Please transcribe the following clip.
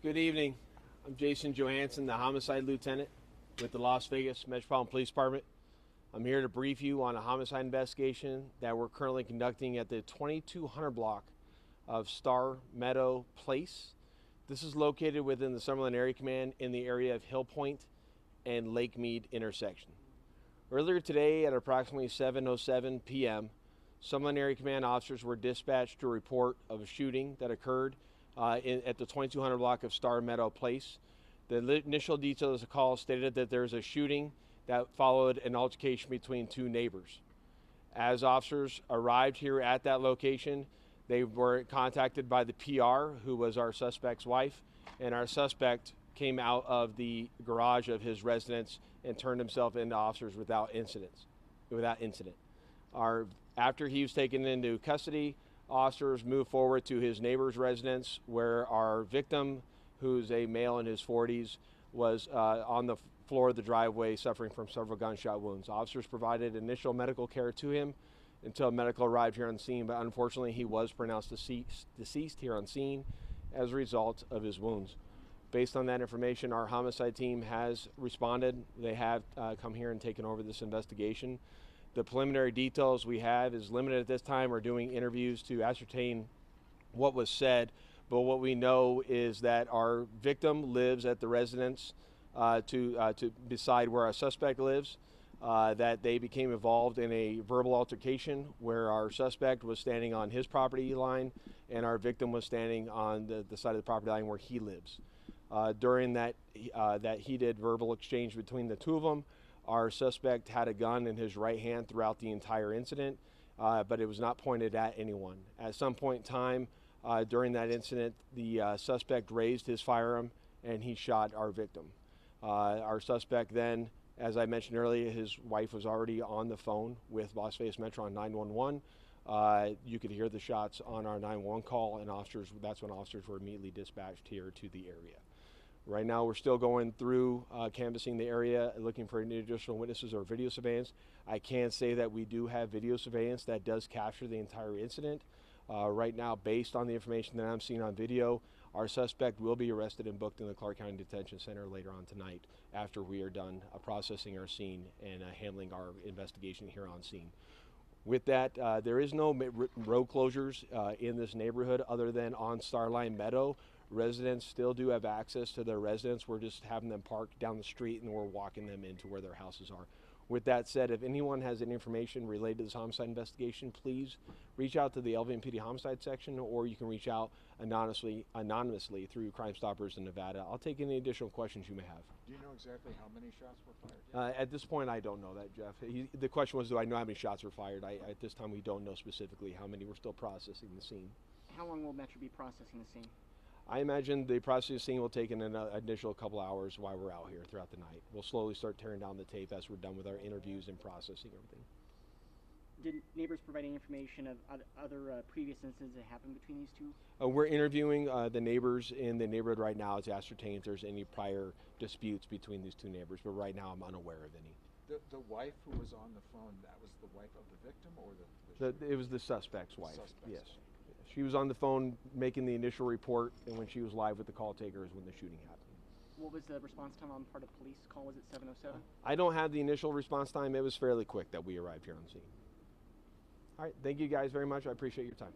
Good evening. I'm Jason Johansson, the homicide lieutenant with the Las Vegas Metropolitan Police Department. I'm here to brief you on a homicide investigation that we're currently conducting at the 2200 block of Star Meadow Place. This is located within the Summerlin Area Command in the area of Hill Point and Lake Mead intersection. Earlier today at approximately 7:07 p.m., Summerlin Area Command officers were dispatched to a report of a shooting that occurred at the 2200 block of Star Meadow Place. The initial details of the call stated that there was a shooting that followed an altercation between two neighbors. As officers arrived here at that location, they were contacted by the PR, who was our suspect's wife, and our suspect came out of the garage of his residence and turned himself into officers without incident. After he was taken into custody, officers moved forward to his neighbor's residence, where our victim, who's a male in his 40s, was on the floor of the driveway suffering from several gunshot wounds. Officers provided initial medical care to him until medical arrived here on scene, but unfortunately he was pronounced deceased here on scene as a result of his wounds. Based on that information, our homicide team has responded. They have come here and taken over this investigation. The preliminary details we have is limited at this time. We're doing interviews to ascertain what was said, but what we know is that our victim lives at the residence to beside where our suspect lives, that they became involved in a verbal altercation where our suspect was standing on his property line and our victim was standing on the side of the property line where he lives. During that heated verbal exchange between the two of them, our suspect had a gun in his right hand throughout the entire incident, but it was not pointed at anyone. At some point in time during that incident, the suspect raised his firearm and he shot our victim. Our suspect then, as I mentioned earlier, his wife was already on the phone with Las Vegas Metro on 911. You could hear the shots on our 911 call, and that's when officers were immediately dispatched here to the area. Right now, we're still going through canvassing the area, looking for any additional witnesses or video surveillance. I can say that we do have video surveillance that does capture the entire incident. Right now, based on the information that I'm seeing on video, our suspect will be arrested and booked in the Clark County Detention Center later on tonight after we are done processing our scene and handling our investigation here on scene. With that, there is no road closures in this neighborhood other than on Starline Meadow. Residents still do have access to their residence. We're just having them parked down the street and we're walking them into where their houses are. With that said, if anyone has any information related to this homicide investigation, please reach out to the LVMPD homicide section, or you can reach out anonymously through Crime Stoppers in Nevada. I'll take any additional questions you may have. Do you know exactly how many shots were fired? At this point, I don't know that, Jeff. The question was, do I know how many shots were fired? At this time, we don't know specifically how many. We're still processing the scene. How long will Metro be processing the scene? I imagine the processing scene will take an additional couple hours while we're out here throughout the night. We'll slowly start tearing down the tape as we're done with our interviews and processing everything. Did neighbors provide any information of other previous incidents that happened between these two? We're interviewing the neighbors in the neighborhood right now to ascertain if there's any prior disputes between these two neighbors, but right now I'm unaware of any. The wife who was on the phone, that was the wife of the victim or It was the suspect's wife, suspect's yes. wife. She was on the phone making the initial report, and when she was live with the call taker is when the shooting happened. What was the response time on part of police call? Was it 7:07? I don't have the initial response time. It was fairly quick that we arrived here on scene. All right, thank you guys very much. I appreciate your time.